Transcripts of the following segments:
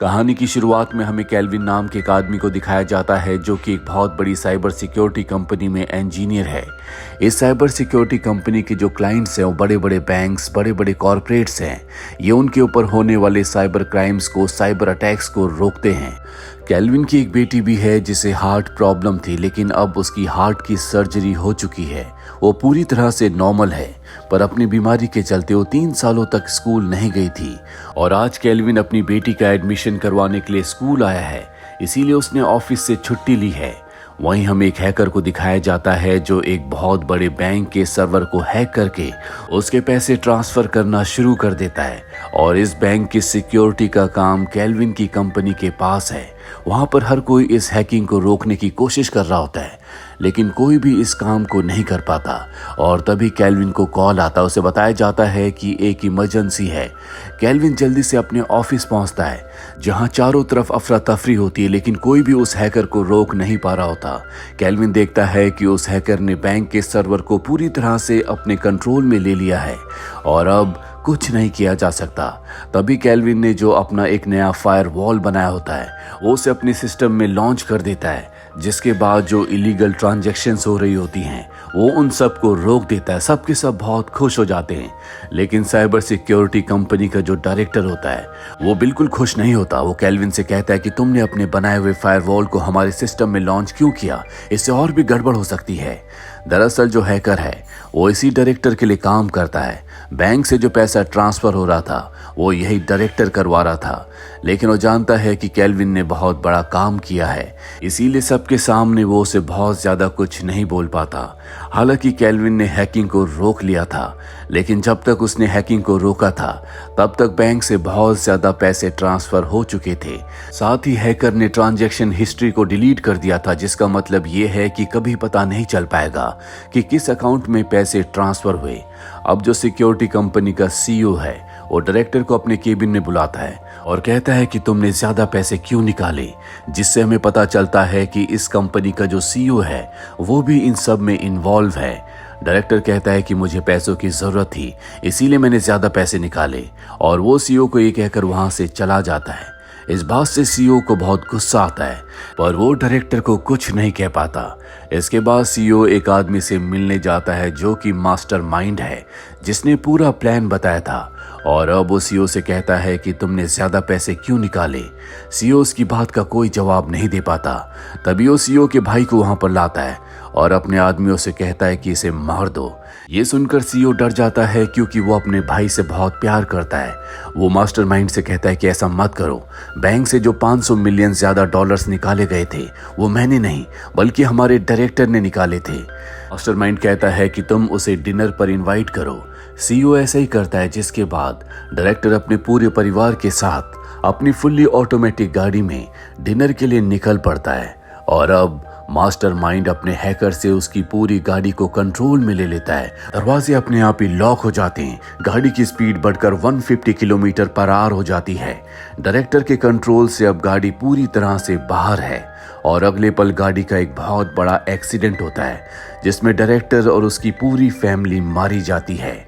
कहानी की शुरुआत में हमें केल्विन नाम के एक आदमी को दिखाया जाता है जो कि एक बहुत बड़ी साइबर सिक्योरिटी कंपनी में इंजीनियर है। इस साइबर सिक्योरिटी कंपनी के जो क्लाइंट्स हैं वो बड़े बड़े बैंक्स, बड़े बड़े कॉरपोरेट्स हैं। ये उनके ऊपर होने वाले साइबर क्राइम्स को, साइबर अटैक्स को रोकते हैं। केल्विन की एक बेटी भी है जिसे हार्ट प्रॉब्लम थी, लेकिन अब उसकी हार्ट की सर्जरी हो चुकी है। वो पूरी तरह से नॉर्मल है, पर अपनी बीमारी के चलते वो 3 सालों तक स्कूल नहीं गई थी। और आज केल्विन अपनी बेटी का एडमिशन करवाने के लिए स्कूल आया है, इसीलिए उसने ऑफिस से छुट्टी ली है। वहीं हमें एक हैकर को दिखाया जाता है जो एक बहुत बड़े बैंक के सर्वर को हैक करके उसके पैसे ट्रांसफर करना शुरू कर देता है। और इस बैंक की सिक्योरिटी का काम केल्विन की कंपनी के पास है। वहां पर हर कोई इस हैकिंग को रोकने की कोशिश कर रहा होता है, लेकिन कोई भी इस काम को नहीं कर पाता। और तभी केल्विन को कॉल आता है, उसे बताया जाता है कि एक इमरजेंसी है। केल्विन जल्दी से अपने ऑफिस पहुंचता है जहां चारों तरफ अफरा तफरी होती है, लेकिन कोई भी उस हैकर को रोक नहीं पा रहा होता। केल्विन देखता है कि उस हैकर ने बैंक के सर्वर को पूरी तरह से अपने कंट्रोल में ले लिया है और अब कुछ नहीं किया जा सकता। तभी केल्विन ने जो अपना एक नया फायरवॉल बनाया होता है वो उसे अपने सिस्टम में लॉन्च कर देता है, जिसके बाद जो इलीगल ट्रांजैक्शंस हो रही होती हैं वो उन सब को रोक देता है। सबके सब बहुत खुश हो जाते हैं, लेकिन साइबर सिक्योरिटी कंपनी का जो डायरेक्टर होता है वो बिल्कुल खुश नहीं होता। वो केल्विन से कहता है कि तुमने अपने बनाए हुए फायरवॉल को हमारे सिस्टम में लॉन्च क्यों किया, इससे और भी गड़बड़ हो सकती है। दरअसल जो हैकर है वो इसी डायरेक्टर के लिए काम करता है। बैंक से जो पैसा ट्रांसफर हो रहा था वो यही डायरेक्टर करवा रहा था, लेकिन वो जानता है कि केल्विन ने बहुत बड़ा काम किया है, इसीलिए सबके सामने वो उसे बहुत ज्यादा कुछ नहीं बोल पाता। हालांकि केल्विन ने हैकिंग को रोक लिया था, लेकिन जब तक उसने हैकिंग को रोका था तब तक बैंक से बहुत ज्यादा पैसे ट्रांसफर हो चुके थे। साथ ही हैकर ने ट्रांजैक्शन हिस्ट्री को डिलीट कर दिया था, जिसका मतलब ये है कि कभी पता नहीं चल पाएगा कि किस अकाउंट में पैसे ट्रांसफर हुए। अब जो सिक्योरिटी कंपनी का सीईओ है वो डायरेक्टर को अपने केबिन में बुलाता है और कहता है कि तुमने ज्यादा पैसे क्यों निकाले, जिससे हमें पता चलता है कि इस कंपनी का जो सीईओ है वो भी इन सब में इन्वॉल्व है। डायरेक्टर कहता है कि मुझे पैसों की जरूरत थी, इसीलिए मैंने ज्यादा पैसे निकाले, और वो सीईओ को ये कहकर वहां से चला जाता है। इस बात से सीईओ को बहुत गुस्सा आता है, पर वो डायरेक्टर को कुछ नहीं कह पाता। इसके बाद सीईओ एक आदमी से मिलने जाता है जो कि मास्टरमाइंड है, जिसने पूरा प्लान बताया था। और अब वो सीईओ से कहता है कि तुमने ज्यादा पैसे क्यों निकाले। सीईओ उसकी बात का कोई जवाब नहीं दे पाता। तभी वो सीईओ के भाई को वहां पर लाता है और अपने आदमियों से कहता है कि इसे मार दो। ये सुनकर सीईओ डर जाता है, क्योंकि वो अपने भाई से बहुत प्यार करता है। वो मास्टरमाइंड से कहता है कि ऐसा मत करो। बैंक से जो 500 मिलियन ज्यादा डॉलर्स निकाले गए थे वो मैंने नहीं बल्कि हमारे डायरेक्टर ने निकाले थे। मास्टरमाइंड कहता है कि तुम उसे डिनर पर इनवाइट करो। सीईओ ऐसा ही करता है, जिसके बाद डायरेक्टर अपने पूरे परिवार के साथ अपनी फुल्ली ऑटोमेटिक गाड़ी में डिनर के लिए निकल पड़ता है। और अब मास्टरमाइंड अपने हैकर से उसकी पूरी गाड़ी को कंट्रोल में ले लेता है। दरवाजे अपने आप ही लॉक हो जाते हैं। गाड़ी की स्पीड बढ़कर 150 किलोमीटर पर आवर हो जाती है। डायरेक्टर के कंट्रोल से अब गाड़ी पूरी तरह से बाहर है और अगले पल गाड़ी का एक बहुत बड़ा एक्सीडेंट होता है, जिसमें डायरेक्टर और उसकी पूरी फैमिली मारी जाती है।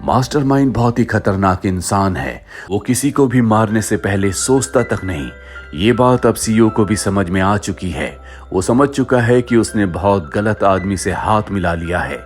मास्टरमाइंड बहुत ही खतरनाक इंसान है, वो किसी को भी मारने से पहले सोचता तक नहीं। ये बात अब सीईओ को भी समझ में आ चुकी है। वो समझ चुका है कि उसने बहुत गलत आदमी से हाथ मिला लिया है।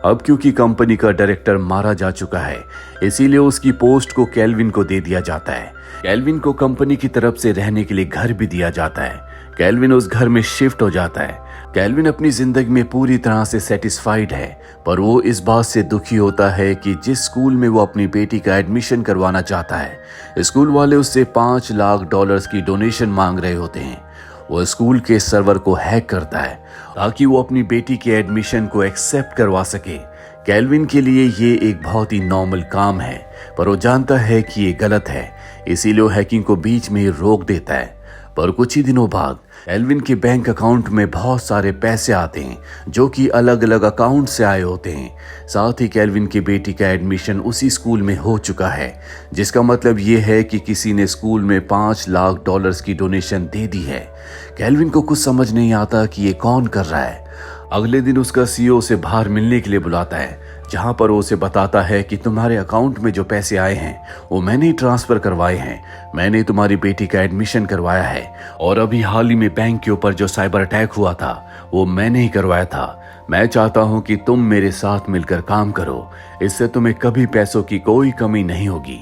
अब क्योंकि कंपनी का डायरेक्टर मारा जा चुका है, इसीलिए उसकी पोस्ट को केल्विन को दे दिया जाता है। केल्विन को कंपनी की तरफ से रहने के लिए घर भी दिया जाता है। केल्विन उस घर में शिफ्ट हो जाता है। केल्विन अपनी जिंदगी में पूरी तरह से सेटिस्फाइड है, पर वो इस बात से दुखी होता है कि जिस स्कूल में वो अपनी बेटी का एडमिशन करवाना चाहता है, स्कूल वाले उससे 5 लाख डॉलर्स की डोनेशन मांग रहे होते हैं। वो स्कूल के सर्वर को हैक करता है ताकि वो अपनी बेटी के एडमिशन को एक्सेप्ट करवा सके। केल्विन के लिए ये एक बहुत ही नॉर्मल काम है, पर वो जानता है कि ये गलत है, इसीलिए वो हैकिंग को बीच में ही रोक देता है। पर कुछ ही दिनों बाद केल्विन के बैंक अकाउंट में बहुत सारे पैसे आते हैं जो कि अलग अलग अकाउंट से आए होते हैं। साथ ही केल्विन की बेटी का एडमिशन उसी स्कूल में हो चुका है, जिसका मतलब ये है कि किसी ने स्कूल में 5 लाख डॉलर्स की डोनेशन दे दी है। केल्विन को कुछ समझ नहीं आता कि ये कौन कर रहा है। अगले दिन उसका सीईओ उसे बाहर मिलने के लिए बुलाता है, जहां पर वो उसे बताता है कि तुम्हारे अकाउंट में जो पैसे आए हैं वो मैंने ही ट्रांसफर करवाए हैं, मैंने तुम्हारी बेटी का एडमिशन करवाया है और अभी हाल ही में बैंक के ऊपर जो साइबर अटैक हुआ था वो मैंने ही करवाया था। मैं चाहता हूं कि तुम मेरे साथ मिलकर काम करो, इससे तुम्हें कभी पैसों की कोई कमी नहीं होगी।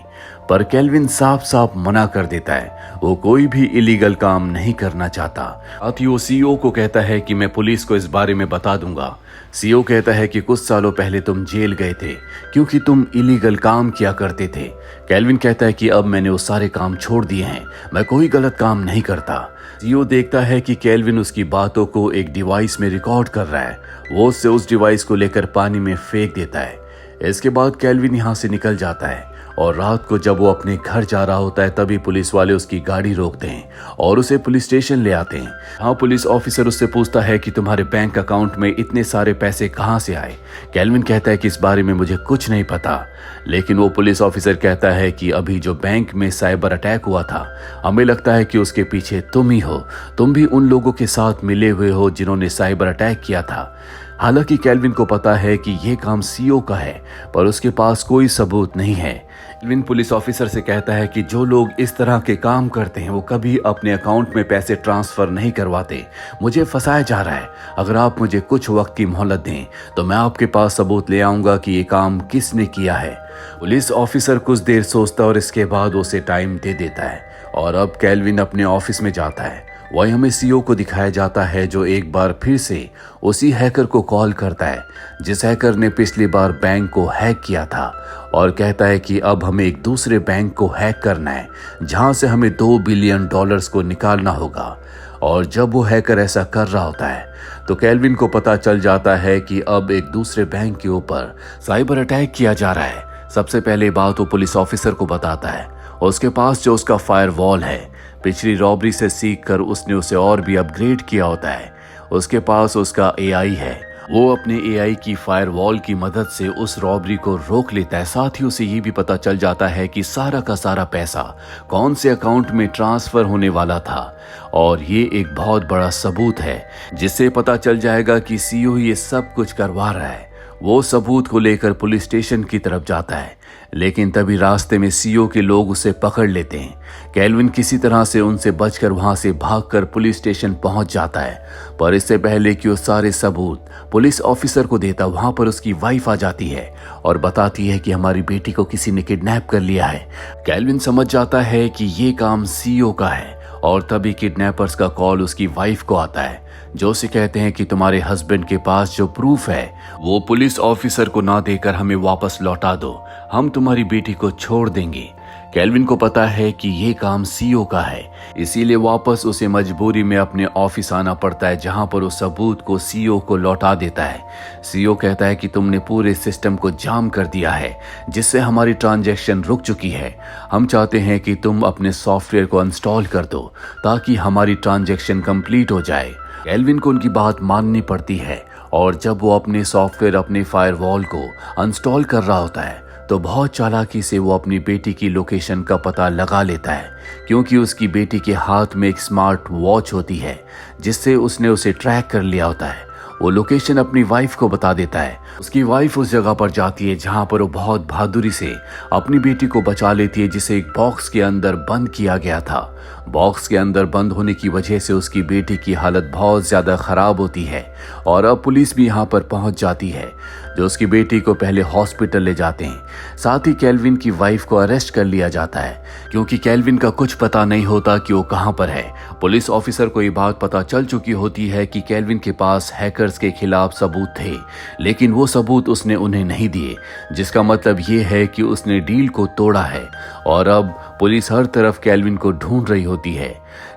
पर केल्विन साफ साफ मना कर देता है, वो कोई भी इलीगल काम नहीं करना चाहता। साथ ही वो सीईओ को कहता है कि मैं पुलिस को इस बारे में बता दूंगा। सीईओ कहता है कि कुछ सालों पहले तुम जेल गए थे क्योंकि तुम इलीगल काम किया करते थे। केल्विन कहता है कि अब मैंने वो सारे काम छोड़ दिए हैं, मैं कोई गलत काम नहीं करता। सीईओ देखता है कि केल्विन उसकी बातों को एक डिवाइस में रिकॉर्ड कर रहा है, वो उससे उस डिवाइस को लेकर पानी में फेंक देता है। इसके बाद केल्विन यहाँ से निकल जाता है और रात को जब वो अपने घर जा रहा होता है तभी पुलिस वाले उसकी गाड़ी रोकते हैं और उसे पुलिस स्टेशन ले आते हैं। हाँ, पुलिस ऑफिसर उससे पूछता है कि तुम्हारे बैंक अकाउंट में इतने सारे पैसे कहाँ से आए। केल्विन कहता है कि इस बारे में मुझे कुछ नहीं पता, लेकिन वो पुलिस ऑफिसर कहता है कि अभी जो बैंक में साइबर अटैक हुआ था हमें लगता है कि उसके पीछे तुम ही हो, तुम भी उन लोगों के साथ मिले हुए हो जिन्होंने साइबर अटैक किया था। हालांकि केल्विन को पता है कि यह काम सीईओ का है पर उसके पास कोई सबूत नहीं है। केल्विन पुलिस ऑफिसर से कहता है कि जो लोग इस तरह के काम करते हैं वो कभी अपने अकाउंट में पैसे ट्रांसफर नहीं करवाते, मुझे फंसाया जा रहा है। अगर आप मुझे कुछ वक्त की मोहलत दें तो मैं आपके पास सबूत ले आऊंगा कि ये काम किसने किया है। पुलिस ऑफिसर कुछ देर सोचता और इसके बाद उसे टाइम दे देता है और अब केल्विन अपने ऑफिस में जाता है। वही हमें सीईओ को दिखाया जाता है जो एक बार फिर से उसी हैकर को कॉल करता है जिस हैकर ने पिछली बार बैंक को हैक किया था और कहता है कि अब हमें एक दूसरे बैंक को हैक करना है जहां से हमें $2 बिलियन को निकालना होगा। और जब वो हैकर ऐसा कर रहा होता है तो केल्विन को पता चल जाता है कि अब एक दूसरे बैंक के ऊपर साइबर अटैक किया जा रहा है। सबसे पहले बात वो पुलिस ऑफिसर को बताता है, उसके पास जो उसका फायरवॉल है पिछली रॉबरी से सीख कर उसने उसे और भी अपग्रेड किया होता है। उसके पास उसका एआई है, वो अपने एआई की फायरवॉल की मदद से उस रॉबरी को रोक लेता है। साथ ही उसे ये भी पता चल जाता है कि सारा का सारा पैसा कौन से अकाउंट में ट्रांसफर होने वाला था और ये एक बहुत बड़ा सबूत है जिससे पता चल जाएगा कि सीईओ ये सब कुछ करवा रहा है। वो सबूत को लेकर पुलिस स्टेशन की तरफ जाता है, लेकिन तभी रास्ते में सीईओ के लोग उसे पकड़ लेते हैं। केल्विन किसी तरह से उनसे बचकर वहां से भागकर पुलिस स्टेशन पहुंच जाता है, पर इससे पहले कि वो सारे सबूत पुलिस ऑफिसर को देता वहां पर उसकी वाइफ आ जाती है और बताती है कि हमारी बेटी को किसी ने किडनैप कर लिया है। केल्विन समझ जाता है कि ये काम सीईओ का है और तभी किडनैपर्स का कॉल उसकी वाइफ को आता है जो उसे कहते हैं कि तुम्हारे हस्बैंड के पास जो प्रूफ है वो पुलिस ऑफिसर को ना देकर हमें वापस लौटा दो, हम तुम्हारी बेटी को छोड़ देंगे। केल्विन को पता है कि ये काम सीईओ का है, इसीलिए वापस उसे मजबूरी में अपने ऑफिस आना पड़ता है जहां पर उस सबूत को सीईओ को लौटा देता है। सीईओ कहता है कि तुमने पूरे सिस्टम को जाम कर दिया है जिससे हमारी ट्रांजैक्शन रुक चुकी है। हम चाहते हैं कि तुम अपने सॉफ्टवेयर को अनस्टॉल कर दो ताकि हमारी ट्रांजैक्शन कंप्लीट हो जाए। केल्विन को उनकी बात माननी पड़ती है और जब वो अपने सॉफ्टवेयर अपने फायरवॉल को अनस्टॉल कर रहा होता है तो बहुत चालाकी से वो अपनी बेटी की लोकेशन का पता लगा लेता है क्योंकि उसकी बेटी के हाथ में एक स्मार्ट वॉच होती है जिससे उसने उसे ट्रैक कर लिया होता है। वो लोकेशन अपनी वाइफ को बता देता है। उसकी वाइफ उस जगह पर जाती है जहां पर वो बहुत बहादुरी से अपनी बेटी को बचा लेती है जिसे एक बॉक्स के अंदर बंद किया गया था। बॉक्स के अंदर बंद होने की वजह से उसकी बेटी की हालत बहुत ज्यादा खराब होती है और अब पुलिस भी यहाँ पर पहुंच जाती है जो उसकी बेटी को पहले हॉस्पिटल ले जाते हैं। साथ ही केल्विन की वाइफ को अरेस्ट कर लिया जाता है क्योंकि केल्विन का कुछ पता नहीं होता कि वो कहाँ पर है। पुलिस ऑफिसर को ये बात पता चल चुकी होती है कि केल्विन के पास हैकर्स के खिलाफ सबूत थे, लेकिन वो सबूत उसने उन्हें नहीं दिए, जिसका मतलब ये है कि उसने डील को तोड़ा है और अब पुलिस हर तरफ केल्विन को ढूंढ रही होती है।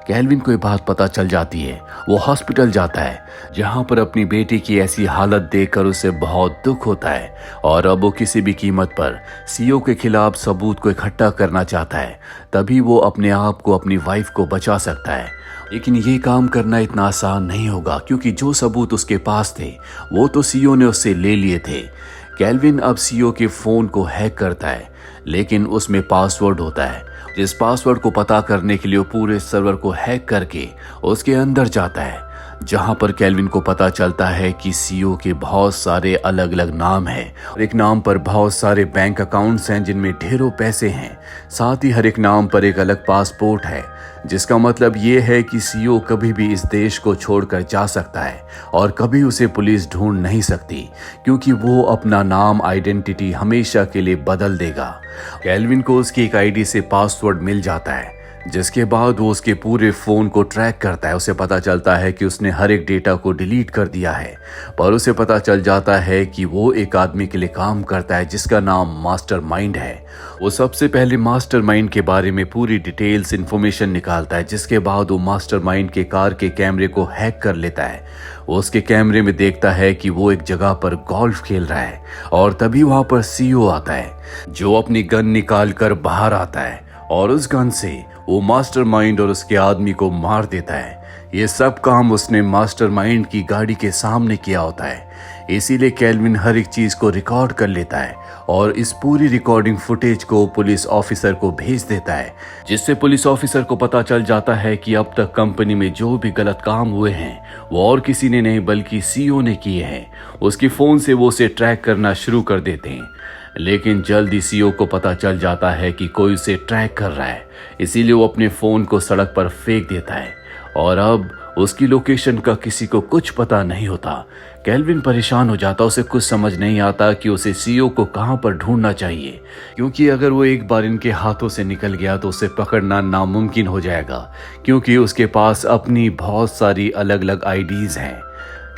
केल्विन को ये बात पता चल जाती है, वो हॉस्पिटल जाता है जहां पर अपनी बेटी की ऐसी हालत देखकर उसे बहुत दुख होता है और अब वो किसी भी कीमत पर सीईओ के खिलाफ सबूत को इकट्ठा करना चाहता है, तभी वो अपने आप को अपनी वाइफ को बचा सकता है। लेकिन ये काम करना इतना आसान नहीं होगा क्योंकि जो सबूत उसके पास थे वो तो सीईओ ने उससे ले लिए थे। केल्विन अब सीईओ के फोन को हैक करता है, लेकिन उसमें पासवर्ड होता है। जिस पासवर्ड को पता करने के लिए वो पूरे सर्वर को हैक करके उसके अंदर जाता है। जहां पर केल्विन को पता चलता है कि सीईओ के बहुत सारे अलग अलग नाम हैं और एक नाम पर बहुत सारे बैंक अकाउंट्स हैं जिनमें ढेरों पैसे हैं। साथ ही हर एक नाम पर एक अलग पासपोर्ट है, जिसका मतलब ये है कि सीईओ कभी भी इस देश को छोड़कर जा सकता है और कभी उसे पुलिस ढूंढ नहीं सकती, क्योंकि वो अपना नाम आइडेंटिटी हमेशा के लिए बदल देगा। केल्विन को उसकी एक आईडी से पासवर्ड मिल जाता है, जिसके बाद वो उसके पूरे फोन को ट्रैक करता है। उसे पता चलता है कि उसने हर एक डेटा को डिलीट कर दिया है, पर उसे पता चल जाता है कि वो एक आदमी के लिए काम करता है जिसका नाम मास्टरमाइंड है। वो सबसे पहले मास्टरमाइंड के बारे में पूरी डिटेल्स इंफॉर्मेशन निकालता है, जिसके बाद वो मास्टरमाइंड के कार के कैमरे को हैक कर लेता है। वो उसके कैमरे में देखता है कि वो एक जगह पर गोल्फ खेल रहा है और तभी वहां पर सीईओ आता है, जो अपनी गन निकाल कर बाहर आता है और उस गन से वो मास्टरमाइंड और उसके आदमी को मार देता है। ये सब काम उसने मास्टरमाइंड की गाड़ी के सामने किया होता है, इसीलिए केल्विन हर एक चीज को रिकॉर्ड कर लेता है और इस पूरी रिकॉर्डिंग फुटेज को पुलिस ऑफिसर को भेज देता है, जिससे पुलिस ऑफिसर को पता चल जाता है कि अब तक कंपनी में जो भी गलत काम हुए हैं वो और किसी ने नहीं बल्कि सीईओ ने किए हैं। उसके फोन से वो उसे ट्रैक करना शुरू कर देते हैं, लेकिन जल्दी सीईओ को पता चल जाता है कि कोई उसे ट्रैक कर रहा है, इसीलिए वो अपने फोन को सड़क पर फेंक देता है और अब उसकी लोकेशन का किसी को कुछ पता नहीं होता। केल्विन परेशान हो जाता, उसे कुछ समझ नहीं आता कि उसे सीईओ को कहां पर ढूंढना चाहिए, क्योंकि अगर वो एक बार इनके हाथों से निकल गया तो उसे पकड़ना नामुमकिन हो जाएगा, क्योंकि उसके पास अपनी बहुत सारी अलग अलग आईडीज हैं।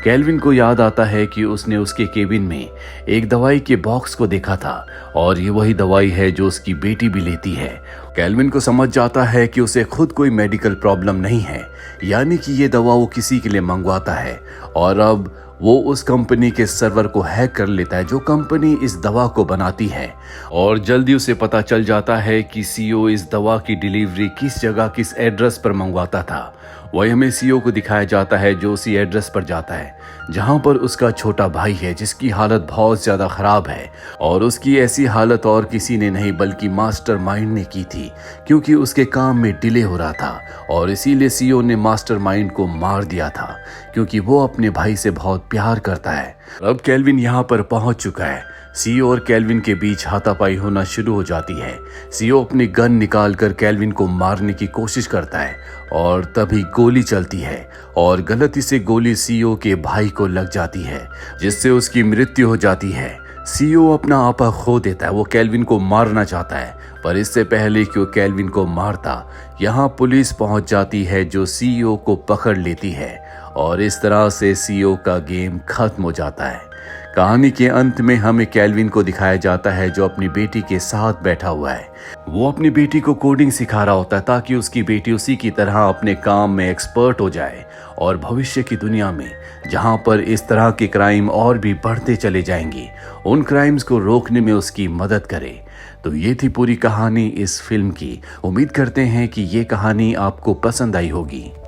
केल्विन को याद आता है कि उसने उसके केबिन में एक दवाई के बॉक्स को देखा था और ये वही दवाई है जो उसकी बेटी भी लेती है। केल्विन को समझ जाता है कि उसे खुद कोई मेडिकल प्रॉब्लम नहीं है, यानी कि ये दवा वो किसी के लिए मंगवाता है और अब वो उस कंपनी के सर्वर को हैक कर लेता है जो कंपनी इस दवा को बनाती है और जल्दी उसे पता चल जाता है कि सीईओ इस दवा की डिलीवरी किस जगह किस एड्रेस पर मंगवाता था। वही हमें सीईओ को दिखाया जाता है जो उसी एड्रेस पर जाता है जहां पर उसका छोटा भाई है, जिसकी हालत बहुत ज्यादा खराब है और उसकी ऐसी हालत और किसी ने नहीं बल्कि मास्टरमाइंड ने की थी, क्योंकि उसके काम में डिले हो रहा था और इसीलिए सीईओ ने मास्टरमाइंड को मार दिया था, क्योंकि वो अपने भाई से बहुत प्यार करता है। अब केल्विन यहाँ पर पहुंच चुका है। सीईओ और केल्विन के बीच हाथापाई होना शुरू हो जाती है। सीईओ अपनी गन निकालकर केल्विन को मारने की कोशिश करता है और तभी गोली चलती है और गलती से गोली सीईओ के भाई को लग जाती है, जिससे उसकी मृत्यु हो जाती है। सीईओ अपना आपा खो देता है। वो केल्विन को मारना चाहता है, पर इससे पहले कि वो केल्विन को मारता, यहाँ पुलिस पहुंच जाती है जो सीईओ को पकड़ लेती है और इस तरह से सीईओ का गेम खत्म हो जाता है। कहानी के अंत में हमें केल्विन को दिखाया जाता है जो अपनी बेटी के साथ बैठा हुआ है। वो अपनी बेटी को कोडिंग सिखा रहा होता है ताकि उसकी बेटी उसी की तरह अपने काम में एक्सपर्ट हो जाए और भविष्य की दुनिया में जहां पर इस तरह के क्राइम और भी बढ़ते चले जाएंगे, उन क्राइम्स को रोकने में उसकी मदद करे। तो ये थी पूरी कहानी इस फिल्म की। उम्मीद करते हैं कि ये कहानी आपको पसंद आई होगी।